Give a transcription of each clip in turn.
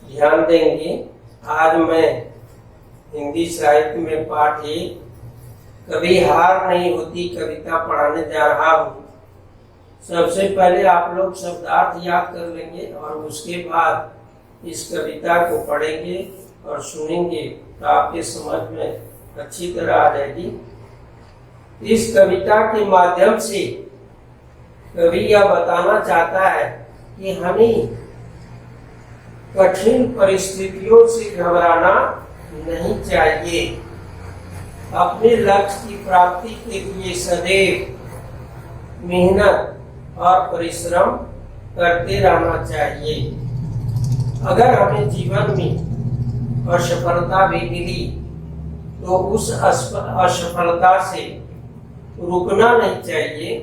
ध्यान देंगे। आज मैं हिंदी साहित्य में पाठ एक कभी हार नहीं होती कविता पढ़ाने जा रहा हूँ। सबसे पहले आप लोग शब्दार्थ याद कर लेंगे और उसके बाद इस कविता को पढ़ेंगे और सुनेंगे तो आपके समझ में अच्छी तरह आ जाएगी। इस कविता के माध्यम से कवि यह बताना चाहता है कि हमें कठिन परिस्थितियों से घबराना नहीं चाहिए। अपने लक्ष्य की प्राप्ति के लिए सदैव मेहनत और परिश्रम करते रहना चाहिए। अगर हमें जीवन में असफलता भी मिली तो उस असफलता से रुकना नहीं चाहिए,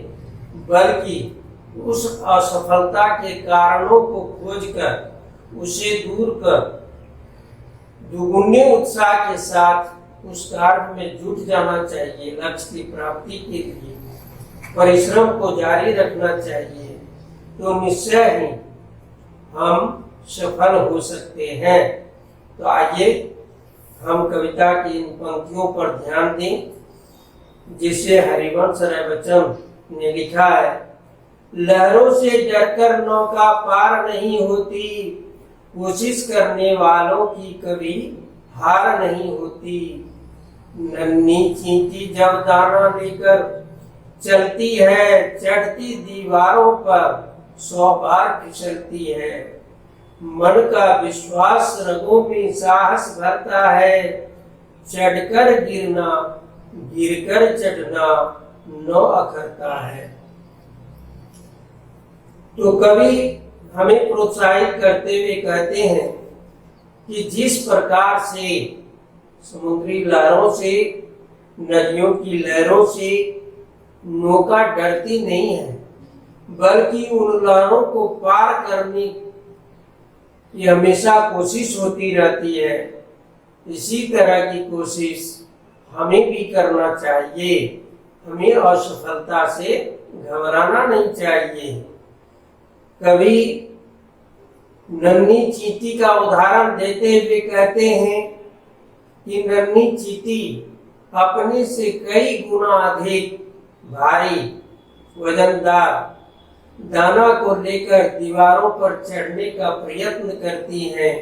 बल्कि उस असफलता के कारणों को खोजकर उसे दूर कर दुगुने उत्साह के साथ उस कार्य में जुट जाना चाहिए। लक्ष्य की प्राप्ति के लिए परिश्रम को जारी रखना चाहिए तो निश्चय ही हम सफल हो सकते हैं। तो आइए हम कविता की इन पंक्तियों पर ध्यान दें, जिसे हरिवंश राय बच्चन ने लिखा है। लहरों से डरकर नौका पार नहीं होती, कोशिश करने वालों की कभी हार नहीं होती। नन्ही चींटी जब दाना लेकर चलती है, चढ़ती दीवारों पर 100 बार फिसलती है। मन का विश्वास रगों में साहस भरता है, चढ़कर गिरना गिरकर चढ़ना नौ अखरता है। तो कवि हमें प्रोत्साहित करते हुए कहते हैं कि जिस प्रकार से समुद्री लहरों से, नदियों की लहरों से नौका डरती नहीं है, बल्कि उन लहरों को पार करने की हमेशा कोशिश होती रहती है, इसी तरह की कोशिश हमें भी करना चाहिए। हमें असफलता से घबराना नहीं चाहिए। कवि नन्ही चींटी का उदाहरण देते हुए कहते हैं कि नन्ही चींटी अपने से कई गुना अधिक भारी वजनदार दाना को लेकर दीवारों पर चढ़ने का प्रयत्न करती है।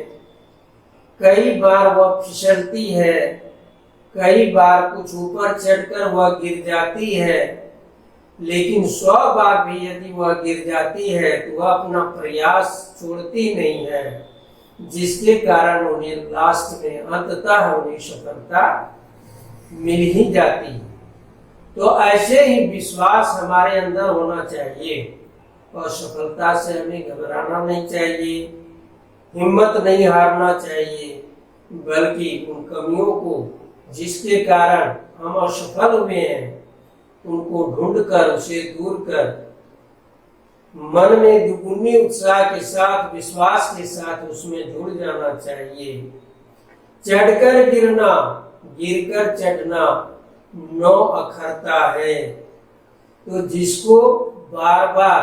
कई बार वह फिसलती है, कई बार कुछ ऊपर चढ़कर वह गिर जाती है, लेकिन 100 बार भी यदि वह गिर जाती है तो वह अपना प्रयास छोड़ती नहीं है, जिसके कारण उन्हें लास्ट में अंततः उन्हें सफलता मिल ही जाती है। तो ऐसे ही विश्वास हमारे अंदर होना चाहिए और सफलता से हमें घबराना नहीं चाहिए, हिम्मत नहीं हारना चाहिए, बल्कि उन कमियों को जिसके कारण हम असफल हुए हैं उनको ढूंढकर उसे दूर कर मन में दुगुनी उत्साह के साथ, विश्वास के साथ उसमें जुड़ जाना चाहिए। चढ़कर गिरना गिरकर चढ़ना नौ अखरता है। तो जिसको बार बार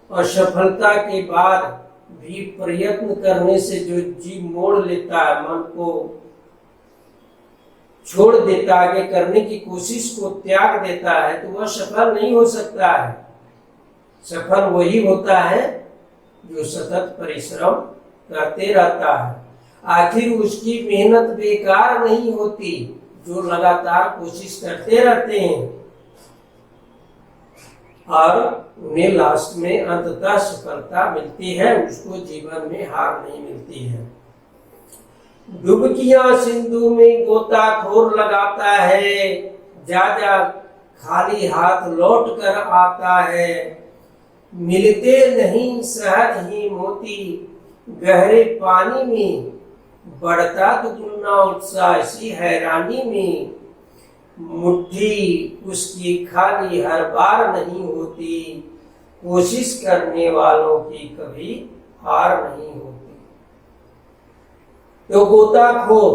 असफलता के बाद भी प्रयत्न करने से जो जी मोड़ लेता है, मन को छोड़ देता, आगे करने की कोशिश को त्याग देता है, तो वह सफल नहीं हो सकता है। सफल वही होता है जो सतत परिश्रम करते रहता है। आखिर उसकी मेहनत बेकार नहीं होती, जो लगातार कोशिश करते रहते हैं और उन्हें लास्ट में अंततः सफलता मिलती है, उसको जीवन में हार नहीं मिलती है। डुबकियां सिंधु में गोताखोर लगाता है, जा जा खाली हाथ लौट कर आता है। मिलते नहीं सहज ही मोती, गहरे पानी में बढ़ता दुगुना उत्साह इसी हैरानी में। मुट्ठी उसकी खाली हर बार नहीं होती, कोशिश करने वालों की कभी हार नहीं होती। तो गोताखोर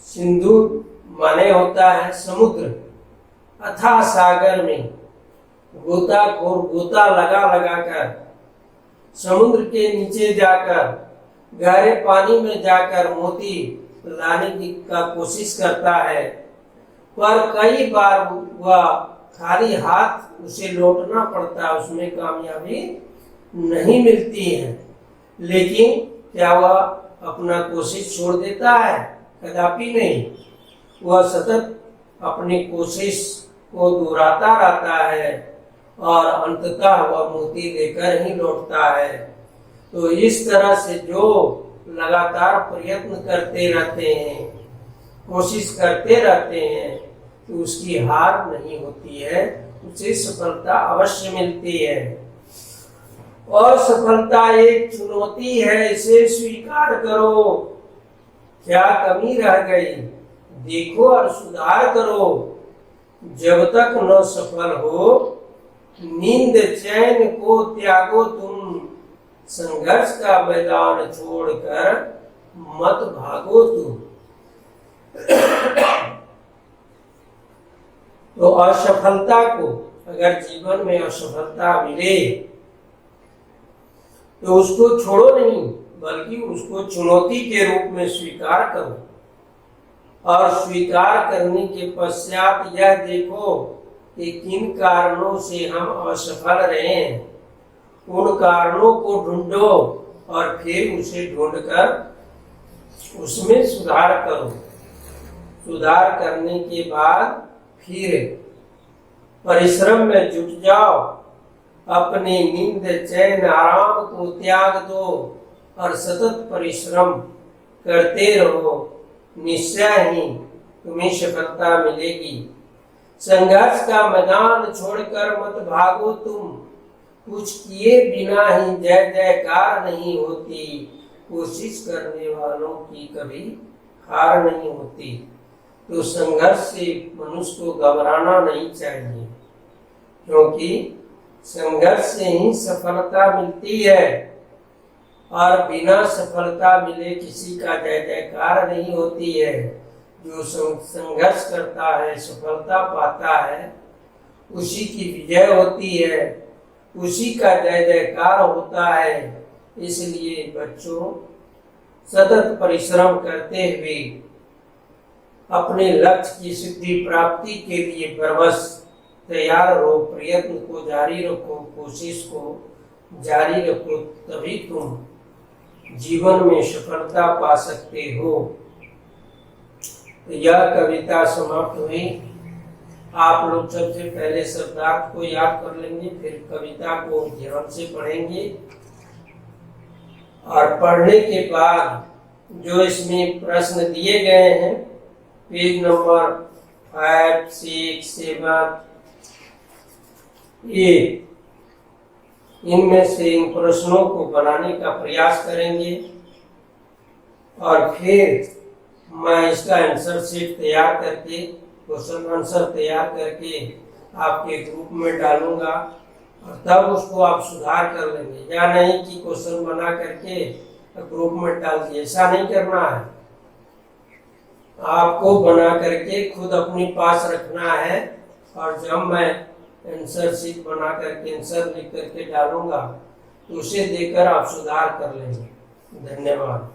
सिंधु माने होता है समुद्र, अथाह सागर में गोताखोर गोता लगा लगा कर समुद्र के नीचे जाकर गहरे पानी में जाकर मोती लाने की का कोशिश करता है, पर कई बार वह खाली हाथ उसे लौटना पड़ता है, उसमें कामयाबी नहीं मिलती है। लेकिन क्या वह अपना कोशिश छोड़ देता है? कदापि नहीं। वह सतत अपनी कोशिश को दोहराता रहता है और अंततः वह मोती लेकर ही लौटता है। तो इस तरह से जो लगातार प्रयत्न करते रहते हैं, कोशिश करते रहते हैं, तो उसकी हार नहीं होती है, उसे सफलता अवश्य मिलती है। असफलता एक चुनौती है, इसे स्वीकार करो। क्या कमी रह गई देखो और सुधार करो। जब तक न सफल हो, नींद चैन को त्यागो तुम, संघर्ष का मैदान छोड़कर मत भागो तुम। तो असफलता को, अगर जीवन में असफलता मिले तो उसको छोड़ो नहीं, बल्कि उसको चुनौती के रूप में स्वीकार करो। और स्वीकार करने के पश्चात यह देखो कि किन कारणों से हम असफल रहे हैं, उन कारणों को ढूंढो और फिर उसे ढूंढकर उसमें सुधार करो। सुधार करने के बाद फिर परिश्रम में जुट जाओ, अपनी नींद चैन आराम को त्याग दो और सतत परिश्रम करते रहो। निश्चय ही तुम्हें सफलता मिलेगी। संघर्ष का मैदान छोड़कर मत भागो तुम, कुछ किए बिना ही जय जयकार नहीं होती। कोशिश करने वालों की कभी हार नहीं होती। तो संघर्ष से मनुष्य को घबराना नहीं चाहिए, क्योंकि संघर्ष से ही सफलता मिलती है और बिना सफलता मिले किसी का जय जयकार नहीं होती है। जो संघर्ष करता है, सफलता पाता है, उसी की विजय होती है, उसी का जय जयकार होता है। इसलिए बच्चों, सतत परिश्रम करते हुए अपने लक्ष्य की सिद्धि प्राप्ति के लिए बरबस तैयार रहो। प्रयत्न को जारी रखो, कोशिश को जारी रखो, तभी तुम जीवन में सफलता पा सकते हो। तो यह कविता समाप्त हुई। आप लोग सबसे पहले शब्दार्थ को याद कर लेंगे, फिर कविता को ध्यान से पढ़ेंगे और पढ़ने के बाद जो इसमें प्रश्न दिए गए हैं, पेज नंबर 5, 6, 7, 8, इनमें से इन प्रश्नों को बनाने का प्रयास करेंगे और फिर मैं इसका आंसर शीट तैयार करके, क्वेश्चन आंसर तैयार करके आपके ग्रुप में डालूंगा और तब उसको आप सुधार कर लेंगे। या नहीं कि क्वेश्चन बना करके ग्रुप में डाल दिए, ऐसा नहीं करना है। आपको बना करके खुद अपने पास रखना है और जब मैं आंसर शीट बना करके आंसर लिख करके डालूंगा तो उसे देकर आप सुधार कर लेंगे। धन्यवाद।